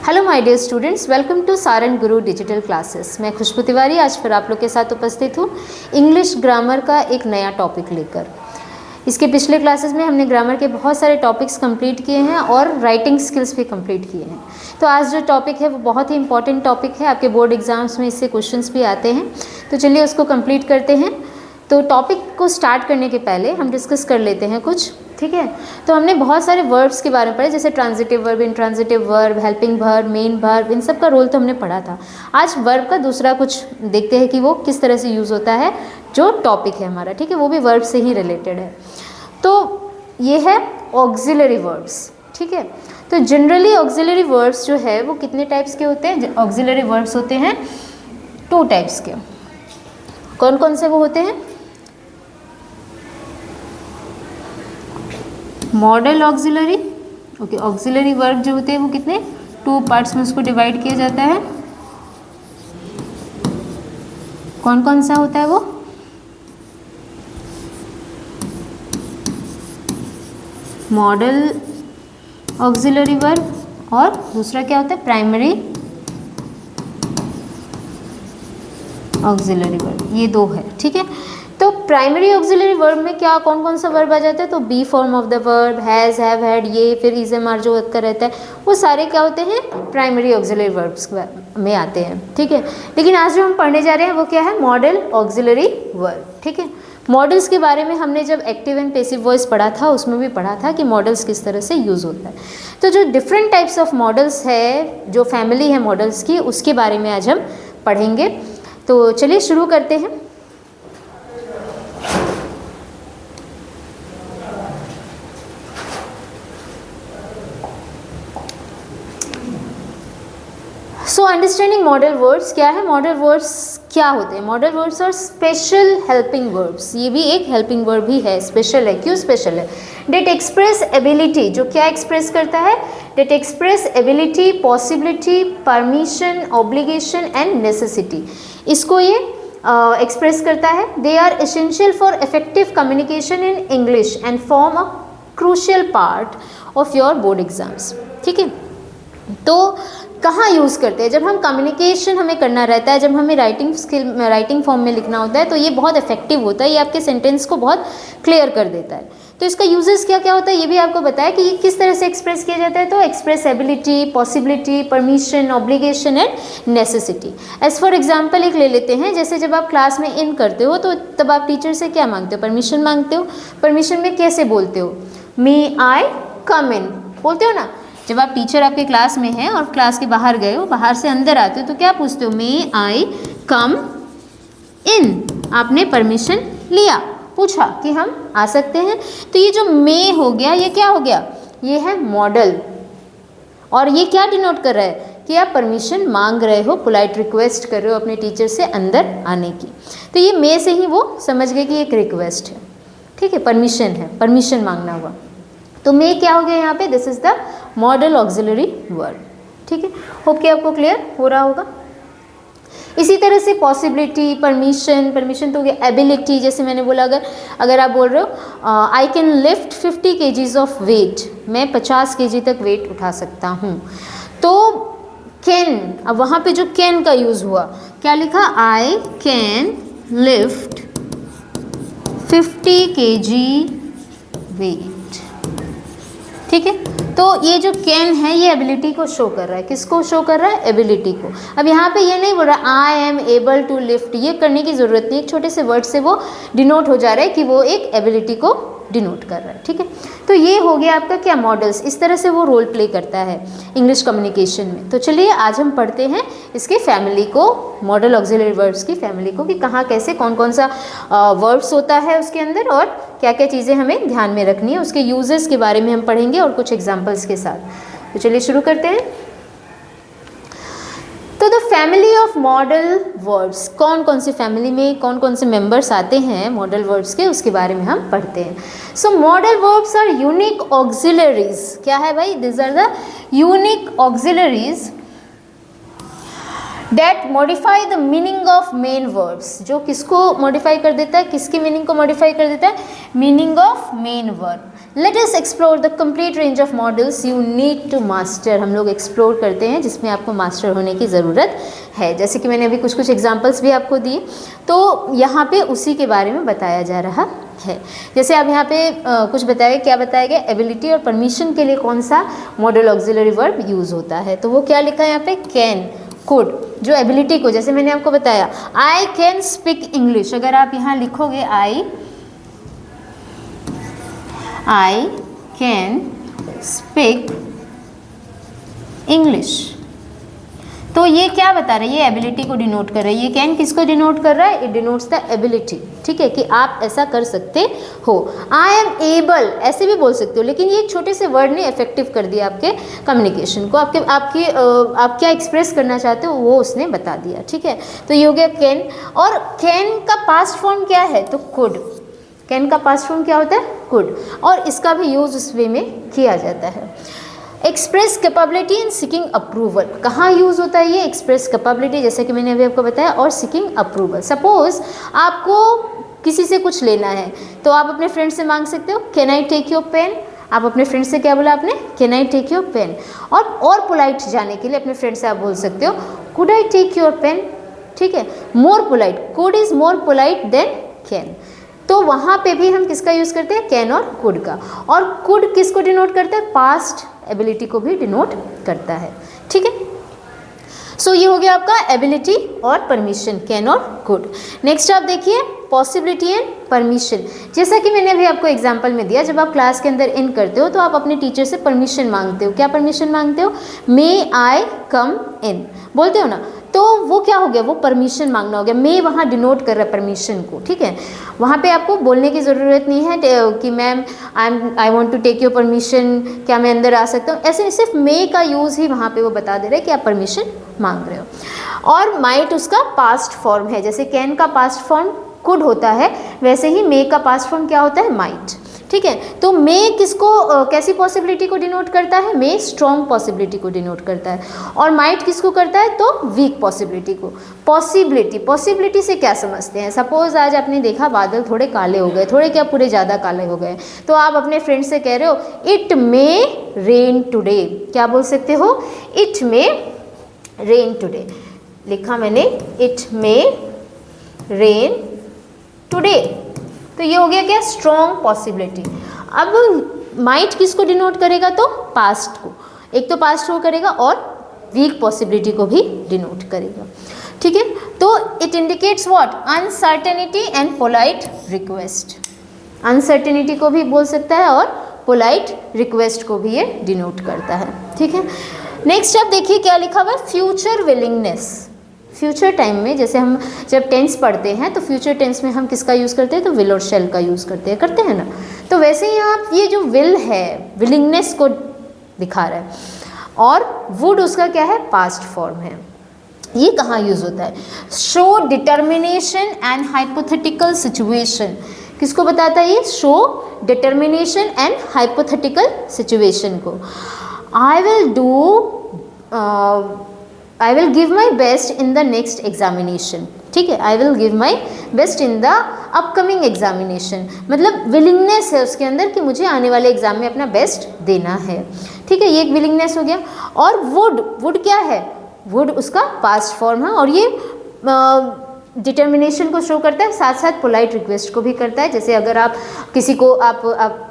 Hello my dear students, welcome to Saran Guru digital classes. मैं खुशबू तिवारी आज फिर आप लोग के साथ उपस्थित हूँ इंग्लिश ग्रामर का एक नया टॉपिक लेकर। इसके पिछले क्लासेस में हमने ग्रामर के बहुत सारे टॉपिक्स कंप्लीट किए हैं और राइटिंग स्किल्स भी कंप्लीट किए हैं। तो आज जो टॉपिक है वो बहुत ही इंपॉर्टेंट टॉपिक है, आपके बोर्ड एग्जाम्स में इससे क्वेश्चंस भी आते हैं। तो चलिए उसको कंप्लीट करते हैं। तो टॉपिक को स्टार्ट करने के पहले हम डिस्कस कर लेते हैं कुछ, ठीक है। तो हमने बहुत सारे वर्ब्स के बारे में पढ़ा, जैसे transitive verb, intransitive verb, helping verb, main verb, इन सब का रोल तो हमने पढ़ा था। आज वर्ब का दूसरा कुछ देखते हैं कि वो किस तरह से यूज़ होता है, जो टॉपिक है हमारा, ठीक है, वो भी वर्ब से ही रिलेटेड है। तो ये है ऑक्सिलरी वर्ब्स, ठीक है। तो जनरली ऑक्सिलरी वर्ब्स जो है वो कितने टाइप्स के होते हैं? ऑक्सिलरी वर्ब्स होते हैं 2 टाइप्स के। कौन कौन से वो होते हैं? Model auxiliary, okay. Auxiliary verb जो होते हैं वो कितने 2 पार्ट्स में उसको डिवाइड किया जाता है। कौन कौन सा होता है वो? मॉडल ऑक्सिलरी वर्ब और दूसरा क्या होता है? Primary auxiliary verb. ये 2 है, ठीक है। तो प्राइमरी ऑक्सिलरी वर्ब में क्या कौन कौन सा वर्ब आ जाता है? तो be form of the verb, has, have, had, ये, फिर इज, एम, आर जो का रहता है, वो सारे क्या होते हैं? प्राइमरी ऑक्सिलरी वर्ब्स में आते हैं, ठीक है। लेकिन आज जो हम पढ़ने जा रहे हैं वो क्या है? मॉडल ऑक्सिलरी वर्ब, ठीक है। मॉडल्स के बारे में हमने जब एक्टिव एंड पैसिव वॉइस पढ़ा था उसमें भी पढ़ा था कि मॉडल्स किस तरह से यूज़ होता है। तो जो डिफरेंट टाइप्स ऑफ मॉडल्स है, जो फैमिली है मॉडल्स की, उसके बारे में आज हम पढ़ेंगे। तो चलिए शुरू करते हैं। सो अंडरस्टैंडिंग मॉडल वर्ड्स क्या है? मॉडल वर्ड्स क्या होते हैं? मॉडल वर्ड्स और स्पेशल हेल्पिंग वर्ब्स, ये भी एक हेल्पिंग वर्ब ही है, स्पेशल है। क्यों स्पेशल है? डेट एक्सप्रेस एबिलिटी, जो क्या एक्सप्रेस करता है? That express ability, possibility, permission, obligation and necessity, इसको ये एक्सप्रेस करता है। They are essential for effective communication in English and form a crucial part of your board exams, ठीक है। तो कहाँ यूज़ करते हैं? जब हम कम्युनिकेशन हमें करना रहता है, जब हमें राइटिंग फॉर्म में लिखना होता है, तो ये बहुत इफेक्टिव होता है, ये आपके सेंटेंस को बहुत क्लियर कर देता है। तो इसका यूजेस क्या क्या होता है ये भी आपको बताया कि ये किस तरह से एक्सप्रेस किया जाता है। तो express ability, possibility, permission, obligation and necessity. As for example एक ले लेते हैं, जैसे जब आप क्लास में इन करते हो तो तब आप टीचर से क्या मांगते हो? परमिशन मांगते हो। परमिशन में कैसे बोलते हो? मे आई कम इन बोलते हो ना। जब आप टीचर आपके क्लास में हैं और क्लास के बाहर गए हो, बाहर से अंदर आते हो, तो क्या पूछते हो? मे आई कम इन। आपने परमिशन लिया, पूछा कि हम आ सकते हैं। तो ये जो मे हो गया, ये क्या हो गया? ये है मॉडल, और ये क्या डिनोट कर रहा है? कि आप परमिशन मांग रहे हो, पोलाइट रिक्वेस्ट कर रहे हो अपने टीचर से अंदर आने की। तो ये मे से ही वो समझ गए कि एक रिक्वेस्ट है, ठीक है, परमिशन है, परमिशन मांगना हुआ। तो मे क्या हो गया यहाँ पे? This is the model auxiliary verb, ठीक है। होप कि आपको क्लियर हो रहा होगा। इसी तरह से पॉसिबिलिटी, परमिशन, परमिशन तो हो गया। एबिलिटी, जैसे मैंने बोला, अगर आप बोल रहे हो I can lift 50 kgs of weight, मैं 50 kg तक वेट उठा सकता हूँ। तो कैन, अब वहाँ पे जो कैन का यूज़ हुआ, क्या लिखा? I can lift 50 kg weight, ठीक है। तो ये जो कैन है ये एबिलिटी को शो कर रहा है। किसको शो कर रहा है? एबिलिटी को। अब यहाँ पे ये नहीं बोल रहा I am able to lift, ये करने की ज़रूरत नहीं, एक छोटे से वर्ड से वो डिनोट हो जा रहा है कि वो एक एबिलिटी को डिनोट कर रहा है, ठीक है। तो ये हो गया आपका क्या? मॉडल्स। इस तरह से वो रोल प्ले करता है इंग्लिश कम्युनिकेशन में। तो चलिए आज हम पढ़ते हैं इसके फैमिली को, मॉडल ऑक्सिलरी वर्ब्स की फैमिली को, कि कहाँ कैसे कौन कौन सा वर्ब्स होता है उसके अंदर और क्या क्या चीज़ें हमें ध्यान में रखनी है। उसके यूजेस के बारे में हम पढ़ेंगे और कुछ एग्जाम्पल्स के साथ। तो चलिए शुरू करते हैं। तो the family of modal verbs, कौन कौन सी फैमिली में कौन कौन से मेंबर्स आते हैं मॉडल वर्ब्स के, उसके बारे में हम पढ़ते हैं। So modal verbs are unique auxiliaries. क्या है भाई? This are the unique auxiliaries that modify the meaning of main verbs, जो किसको मॉडिफाई कर देता है, किसकी मीनिंग को मॉडिफाई कर देता है? Meaning of main verb. Let us explore the complete range of modals you need to master. हम लोग एक्सप्लोर करते हैं जिसमें आपको मास्टर होने की ज़रूरत है। जैसे कि मैंने अभी कुछ कुछ एग्जांपल्स भी आपको दिए, तो यहाँ पे उसी के बारे में बताया जा रहा है। जैसे अब यहाँ पे कुछ बताया गया, क्या बताया गया, एबिलिटी और परमिशन के लिए कौन सा मॉडल ऑक्सिलरी वर्ब यूज़ होता है। तो वो क्या लिखा है यहाँ पे, कैन, कुड। जो एबिलिटी को, जैसे मैंने आपको बताया आई कैन स्पीक इंग्लिश, अगर आप यहाँ लिखोगे आई कैन स्पीक इंग्लिश, तो ये क्या बता रहा है, ये एबिलिटी को डिनोट कर रहा है। ये कैन किसको डिनोट कर रहा है, इट डिनोट्स द एबिलिटी, ठीक है, कि आप ऐसा कर सकते हो। आई एम एबल ऐसे भी बोल सकते हो, लेकिन ये एक छोटे से वर्ड ने इफेक्टिव कर दिया आपके कम्युनिकेशन को, आप क्या एक्सप्रेस करना चाहते हो वो उसने बता दिया, ठीक है। तो ये हो गया कैन। और कैन का पास्ट फॉर्म क्या है, तो कुड। कैन का पास्ट फॉर्म क्या होता है, कुड, और इसका भी यूज उस वे में किया जाता है। Express capability and seeking approval, कहाँ यूज़ होता है ये एक्सप्रेस कैपेबिलिटी, जैसे कि मैंने अभी आपको बताया, और सीकिंग अप्रूवल। सपोज आपको किसी से कुछ लेना है तो आप अपने फ्रेंड से मांग सकते हो, can I take your pen. आप अपने फ्रेंड से क्या बोला आपने, can I take your pen. और पोलाइट जाने के लिए अपने फ्रेंड से आप बोल सकते हो, could I take your pen, ठीक है। More polite, could is more polite than can. तो वहाँ पे भी हम किसका यूज़ करते हैं, कैन और कुड का। और कुड किसको डिनोट करता है, पास्ट एबिलिटी को भी डिनोट करता है, ठीक है। सो ये हो गया आपका एबिलिटी और परमिशन, कैन और कुड। नेक्स्ट आप देखिए पॉसिबिलिटी एंड परमिशन। जैसा कि मैंने अभी आपको एग्जांपल में दिया, जब आप क्लास के अंदर इन करते हो तो आप अपने टीचर से परमिशन मांगते हो। क्या परमिशन मांगते हो, मे आई कम इन बोलते हो ना, तो वो क्या हो गया, वो परमिशन मांगना हो गया। मे वहाँ डिनोट कर रहा है परमिशन को, ठीक है। वहाँ पे आपको बोलने की ज़रूरत नहीं है कि ma'am I want to take your permission, क्या मैं अंदर आ सकता हूँ, ऐसे सिर्फ मे का यूज़ ही वहाँ पे वो बता दे रहा है कि आप परमिशन मांग रहे हो। और माइट उसका पास्ट फॉर्म है, जैसे कैन का पास्ट फॉर्म कुड होता है, वैसे ही मे का पास्ट फॉर्म क्या होता है, माइट, ठीक है। तो मे किसको कैसी पॉसिबिलिटी को डिनोट करता है, मे स्ट्रॉन्ग पॉसिबिलिटी को डिनोट करता है। और माइट किसको करता है, तो वीक पॉसिबिलिटी को। पॉसिबिलिटी से क्या समझते हैं, सपोज आज आपने देखा बादल थोड़े काले हो गए, थोड़े क्या पूरे ज़्यादा काले हो गए, तो आप अपने फ्रेंड से कह रहे हो इट मे रेन टुडे। क्या बोल सकते हो, इट मे रेन टुडे, लिखा मैंने इट मे रेन टुडे। तो ये हो गया क्या, स्ट्रॉन्ग पॉसिबिलिटी। अब माइट किसको डिनोट करेगा, तो पास्ट को, एक तो पास्ट को करेगा और वीक पॉसिबिलिटी को भी डिनोट करेगा, ठीक है। तो it indicates what, uncertainty and polite request. Uncertainty को भी बोल सकता है और पोलाइट रिक्वेस्ट को भी ये डिनोट करता है, ठीक है। नेक्स्ट आप देखिए क्या लिखा हुआ है, फ्यूचर विलिंगनेस। फ्यूचर टाइम में जैसे हम जब टेंस पढ़ते हैं तो फ्यूचर टेंस में हम किसका यूज़ करते हैं, तो विल और शेल का यूज़ करते हैं ना। तो वैसे ही आप ये जो विल है, विलिंगनेस को दिखा रहा है, और वुड उसका क्या है, पास्ट फॉर्म है। ये कहाँ यूज़ होता है, show determination and hypothetical situation. किसको बताता है ये, show determination and hypothetical situation को। I will give my best in the next examination, ठीक है। I will give my best in the upcoming examination, मतलब विलिंगनेस है उसके अंदर कि मुझे आने वाले एग्जाम में अपना बेस्ट देना है, ठीक है। ये एक विलिंगनेस हो गया। और वुड क्या है, वुड उसका पास्ट फॉर्म है, और ये डिटर्मिनेशन को शो करता है, साथ साथ पोलाइट रिक्वेस्ट को भी करता है। जैसे अगर आप किसी को आप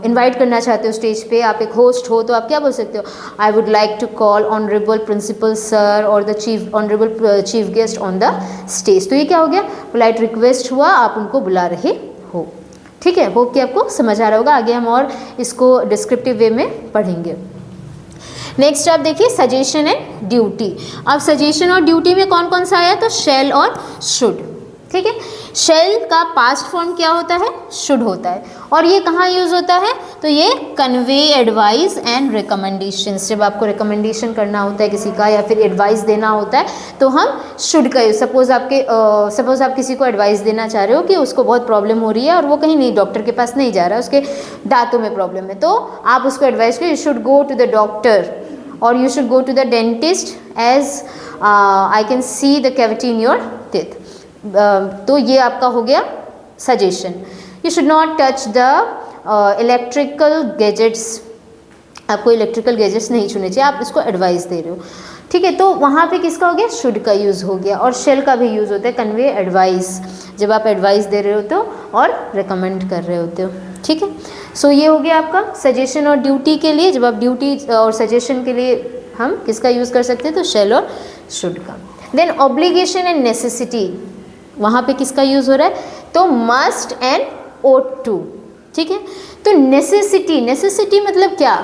इनवाइट करना चाहते हो स्टेज पे, आप एक होस्ट हो, तो आप क्या बोल सकते हो, I would like to call honourable principal sir और the honourable chief guest on the stage. तो ये क्या हो गया, पोलाइट रिक्वेस्ट हुआ, आप उनको बुला रहे हो, ठीक है। होप कि आपको समझ आ रहा होगा। आगे हम और इसको डिस्क्रिप्टिव वे में पढ़ेंगे। नेक्स्ट आप देखिए सजेशन एंड ड्यूटी। अब सजेशन और ड्यूटी में कौन कौन सा आया, तो शैल और शुड, ठीक है। शैल का पास्ट फॉर्म क्या होता है, शुड होता है। और ये कहाँ यूज़ होता है, तो ये कन्वे एडवाइस एंड रिकमेंडेशंस। जब आपको रिकमेंडेशन करना होता है किसी का या फिर एडवाइस देना होता है तो हम शुड का यूज़। सपोज आप किसी को एडवाइस देना चाह रहे हो कि उसको बहुत प्रॉब्लम हो रही है और वो कहीं नहीं, डॉक्टर के पास नहीं जा रहा है, उसके दांतों में प्रॉब्लम है, तो आप उसको एडवाइस करो, you should go to the doctor और you should go to the dentist as I can see the cavity in your teeth. तो ये आपका हो गया suggestion. You should not touch the electrical gadgets, आपको इलेक्ट्रिकल गैजेट्स नहीं छूने चाहिए, आप इसको एडवाइस दे रहे हो, ठीक है। तो वहाँ पे किसका हो गया, शुड का यूज़ हो गया। और शेल का भी यूज़ होता है कन्वे एडवाइस, जब आप एडवाइस दे रहे होते हो और रिकमेंड कर रहे होते हो, ठीक है। सो ये हो गया आपका सजेशन और ड्यूटी के लिए। जब आप ड्यूटी और सजेशन के लिए हम किसका यूज़ कर सकते हैं, तो शेल और शुड का। देन ऑब्लिगेशन एंड नेसेसिटी, वहाँ पे किसका यूज़ हो रहा है, तो मस्ट एंड ओट टू, ठीक है। तो नेसेसिटी, नेसेसिटी मतलब क्या,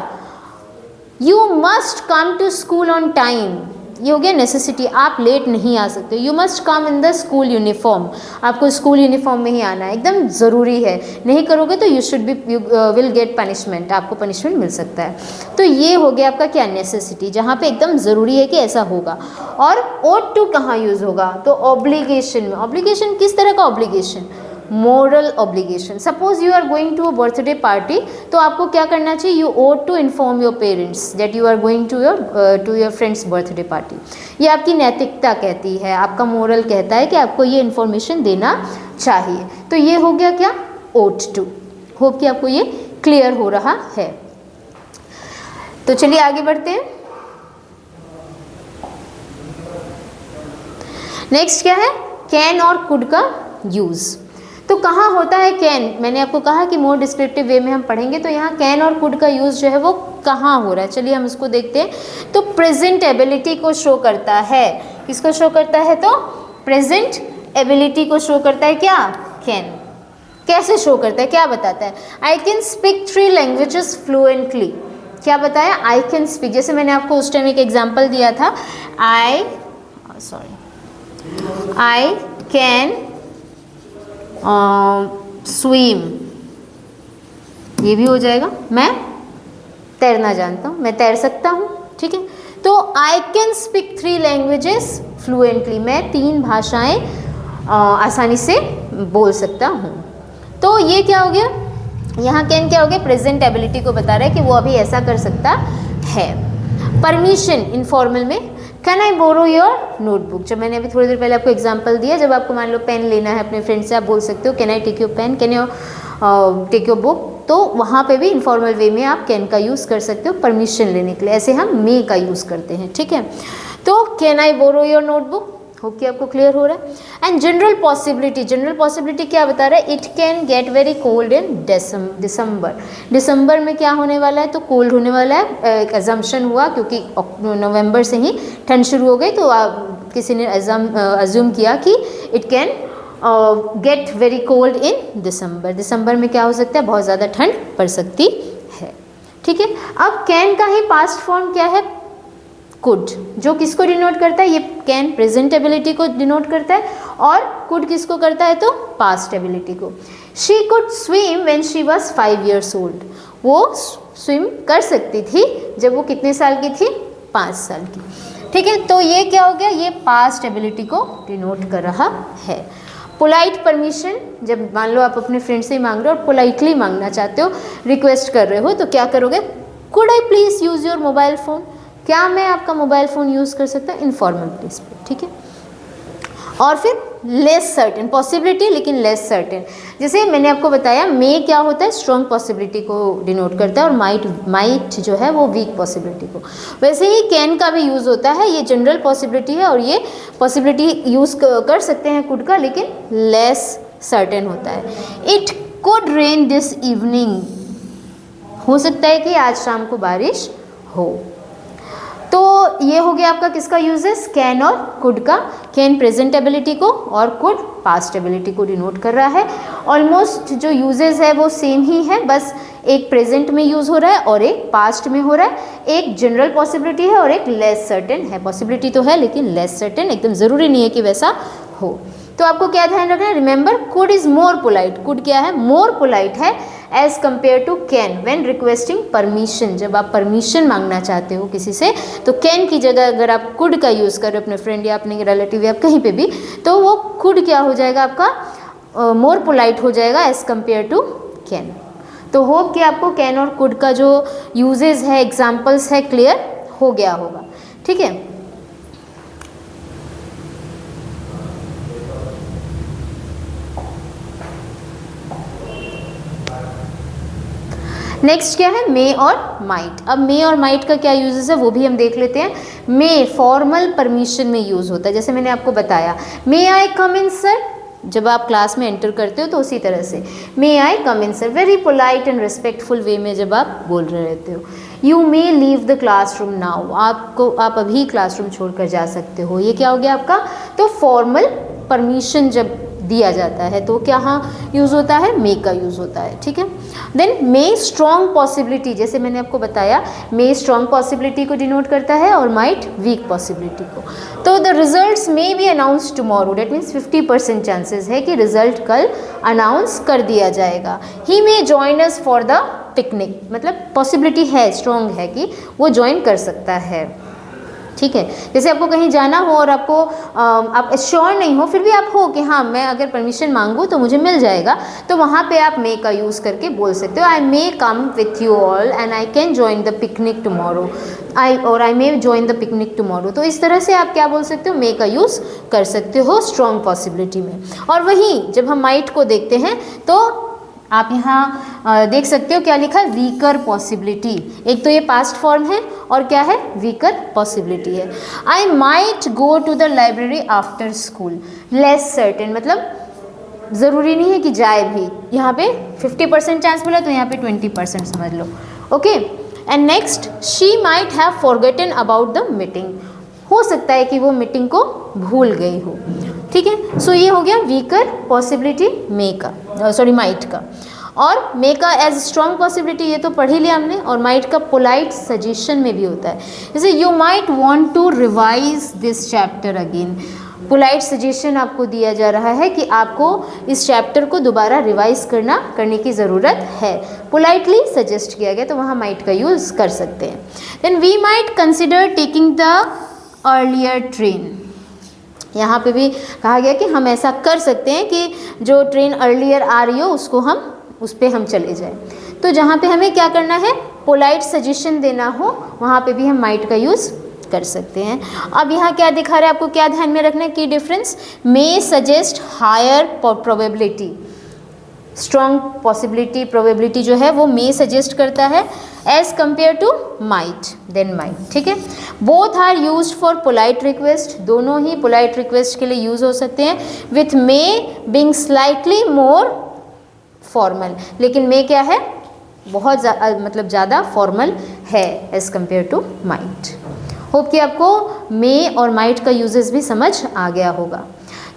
you must come to school on time, ये हो गया नेसेसिटी, आप लेट नहीं आ सकते। You must come in the school uniform, आपको स्कूल यूनिफॉर्म में ही आना है, एकदम ज़रूरी है, नहीं करोगे तो you should be, you will get punishment, आपको पनिशमेंट मिल सकता है। तो ये हो गया आपका क्या, नेसेसिटी, जहाँ पे एकदम ज़रूरी है कि ऐसा होगा। और ओट टू कहाँ यूज़ होगा, तो ऑब्लिगेशन में। ऑब्लिगेशन किस तरह का obligation, moral obligation. Suppose you are going to a birthday party, तो आपको क्या करना चाहिए, you ought to inform your parents that you are going to your friend's birthday party. ये आपकी नैतिकता कहती है, आपका मोरल कहता है कि आपको ये इन्फॉर्मेशन देना चाहिए। तो ये हो गया क्या, ओट टू। होप कि आपको ये क्लियर हो रहा है। तो चलिए आगे बढ़ते हैं। नेक्स्ट क्या है, कैन और कुड का यूज़। तो कहाँ होता है कैन, मैंने आपको कहा कि मोर डिस्क्रिप्टिव वे में हम पढ़ेंगे, तो यहाँ कैन और कुड का यूज़ जो है वो कहाँ हो रहा है, चलिए हम इसको देखते हैं। तो प्रेजेंट एबिलिटी को शो करता है, किसको शो करता है, तो प्रेजेंट एबिलिटी को शो करता है क्या, कैन। कैसे शो करता है, क्या बताता है, I can speak 3 languages fluently, क्या बताया, आई कैन स्पीक। जैसे मैंने आपको उस टाइम एक एग्जाम्पल दिया था, आई कैन स्विम, ये भी हो जाएगा, मैं तैरना जानता हूँ, मैं तैर सकता हूँ, ठीक है। तो I can speak 3 languages fluently, मैं 3 भाषाएं आसानी से बोल सकता हूँ। तो ये क्या हो गया, यहाँ कैन क्या हो गया, प्रेजेंट एबिलिटी को बता रहा है कि वो अभी ऐसा कर सकता है। परमिशन इनफॉर्मल में, can I borrow your notebook, जब मैंने अभी थोड़ी देर पहले आपको एग्जांपल दिया, जब आपको मान लो पेन लेना है अपने फ्रेंड से, आप बोल सकते हो can I take your pen, can you take your book. तो वहाँ पे भी इनफॉर्मल वे में आप कैन का यूज़ कर सकते हो परमिशन लेने के लिए, ऐसे हम मे का यूज़ करते हैं, ठीक है। तो can I borrow your notebook, hope कि आपको क्लियर हो रहा है। And general possibility, general possibility क्या बता रहा है, it can get very cold in December. दिसंबर में क्या होने वाला है, तो कोल्ड होने वाला है, एक अजम्पशन हुआ क्योंकि नवंबर से ही ठंड शुरू हो गई, तो किसी ने अज्यूम किया कि it can get very cold in December. दिसंबर में क्या हो सकता है, बहुत ज़्यादा ठंड पड़ सकती है, ठीक है। अब कैन का ही पास्ट फॉर्म क्या है, कुड, जो किसको डिनोट करता है, ये कैन प्रेजेंट एबिलिटी को डिनोट करता है, और कुड किसको करता है, तो पास्ट एबिलिटी को। She could swim when she was 5 years old, वो स्विम कर सकती थी जब वो कितने साल की थी, 5 साल की, ठीक है। तो ये क्या हो गया, ये पास्ट एबिलिटी को डिनोट कर रहा है। पोलाइट परमिशन, जब मान लो आप अपने फ्रेंड से ही मांग रहे हो और पोलाइटली मांगना चाहते हो, रिक्वेस्ट कर रहे हो, तो क्या करोगे, could I please use your mobile phone, क्या मैं आपका मोबाइल फ़ोन यूज़ कर सकता हूँ, इनफॉर्मल प्लेस पे, ठीक है। और फिर लेस सर्टेन पॉसिबिलिटी, लेकिन लेस सर्टेन, जैसे मैंने आपको बताया मे क्या होता है, स्ट्रॉन्ग पॉसिबिलिटी को डिनोट करता है, और माइट जो है वो वीक पॉसिबिलिटी को। वैसे ही कैन का भी यूज़ होता है, ये जनरल पॉसिबिलिटी है, और ये पॉसिबिलिटी यूज़ कर सकते हैं कुड का, लेकिन लेस सर्टेन होता है। It could rain this evening, हो सकता है कि आज शाम को बारिश हो। तो ये हो गया आपका किसका यूजेस, कैन और कुड का। कैन प्रेजेंट एबिलिटी को और कुड पास्ट एबिलिटी को डिनोट कर रहा है। ऑलमोस्ट जो यूजेस है वो सेम ही है, बस एक प्रेजेंट में यूज़ हो रहा है और एक पास्ट में हो रहा है। एक जनरल पॉसिबिलिटी है और एक लेस सर्टेन है। पॉसिबिलिटी तो है लेकिन लेस सर्टेन, एकदम ज़रूरी नहीं है कि वैसा हो। तो आपको क्या ध्यान रखना है, remember could is more polite. Could क्या है, मोर पोलाइट है as compare to can when requesting permission. जब आप परमिशन मांगना चाहते हो किसी से, तो कैन की जगह अगर आप कुड का यूज़ करें अपने फ्रेंड या अपने रिलेटिव या कहीं पे भी, तो वो कुड क्या हो जाएगा आपका, मोर पोलाइट हो जाएगा एज कम्पेयर टू कैन। तो होप कि आपको कैन और कुड का जो यूजेस है, एग्जाम्पल्स है, क्लियर हो गया होगा। ठीक है, नेक्स्ट क्या है, मे और माइट। अब मे और माइट का क्या यूजेस है वो भी हम देख लेते हैं। मे फॉर्मल परमिशन में यूज़ होता है, जैसे मैंने आपको बताया, मे आई कम इन सर, जब आप क्लास में एंटर करते हो तो उसी तरह से may I come in sir, very polite and respectful way में जब आप बोल रहे रहते हो। You may leave the classroom now, आप अभी क्लासरूम छोड़कर जा सकते हो, ये क्या हो गया आपका, तो फॉर्मल परमिशन जब दिया जाता है तो क्या हाँ यूज़ होता है, मे का यूज़ होता है, ठीक है। देन मे स्ट्रॉन्ग पॉसिबिलिटी, जैसे मैंने आपको बताया मे स्ट्रॉन्ग पॉसिबिलिटी को डिनोट करता है और माइट वीक पॉसिबिलिटी को। तो the results may be announce tomorrow, that means 50% chances है कि रिजल्ट कल अनाउंस कर दिया जाएगा। He may join us for the picnic, मतलब पॉसिबिलिटी है, स्ट्रॉन्ग है कि वो ज्वाइन कर सकता है, ठीक है। जैसे आपको कहीं जाना हो और आपको आप श्योर नहीं हो, फिर भी आप हो कि हाँ मैं अगर परमिशन मांगूँ तो मुझे मिल जाएगा, तो वहाँ पे आप मे का यूज़ करके बोल सकते हो, I may come with you all and I can join the picnic tomorrow, I may join the picnic tomorrow. तो इस तरह से आप क्या बोल सकते हो, मे का यूज़ कर सकते हो स्ट्रॉन्ग पॉसिबिलिटी में। और वहीं जब हम माइट को देखते हैं तो आप यहाँ देख सकते हो क्या लिखा है, वीकर पॉसिबिलिटी। एक तो ये पास्ट फॉर्म है और क्या है, वीकर पॉसिबिलिटी है। I might go to the library after school, less certain, मतलब ज़रूरी नहीं है कि जाए भी, यहाँ पे 50% चांस मिला तो यहाँ पे 20% समझ लो, okay. And next, she might have forgotten about the meeting, हो सकता है कि वो मीटिंग को भूल गई हो, ठीक है। सो ये हो गया वीकर पॉसिबिलिटी मे का, सॉरी माइट का। और मे का एज स्ट्रॉन्ग पॉसिबिलिटी ये तो पढ़ ही लिया हमने, और माइट का पोलाइट सजेशन में भी होता है, जैसे you might want to revise this chapter again, polite suggestion आपको दिया जा रहा है कि आपको इस चैप्टर को दोबारा रिवाइज करने की ज़रूरत है, पोलाइटली सजेस्ट किया गया, तो वहाँ माइट का यूज़ कर सकते हैं। Then we might consider taking the earlier train, यहाँ पे भी कहा गया कि हम ऐसा कर सकते हैं कि जो ट्रेन अर्लियर आ रही हो उसको हम उस पर हम चले जाएं। तो जहाँ पे हमें क्या करना है, पोलाइट सजेशन देना हो, वहाँ पे भी हम माइट का यूज़ कर सकते हैं। अब यहाँ क्या दिखा रहा है आपको, क्या ध्यान में रखना है की difference, may suggest higher probability, strong possibility probability जो है वो मे सजेस्ट करता है as compare to might, then might, ठीक है। Both are used for polite request, दोनों ही पोलाइट रिक्वेस्ट के लिए यूज हो सकते हैं, with may being slightly more formal, लेकिन मे क्या है, बहुत मतलब ज़्यादा फॉर्मल है as compare to might. Hope कि आपको मे और माइट का यूजेस भी समझ आ गया होगा।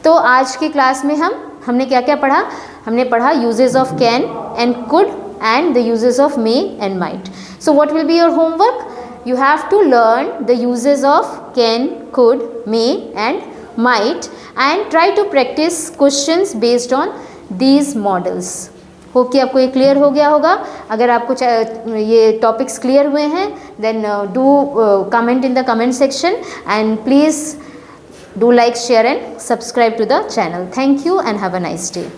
तो आज की क्लास में हमने क्या क्या पढ़ा, हमने पढ़ा uses of can and could and the uses of may and might. So what will be your homework? You have to learn the uses of can, could, may and might and try to practice questions based on these models. Hope कि आपको ये clear हो गया होगा। अगर आपको ये topics clear हुए हैं then do comment in the comment section and please do like, share and subscribe to the channel. Thank you and have a nice day.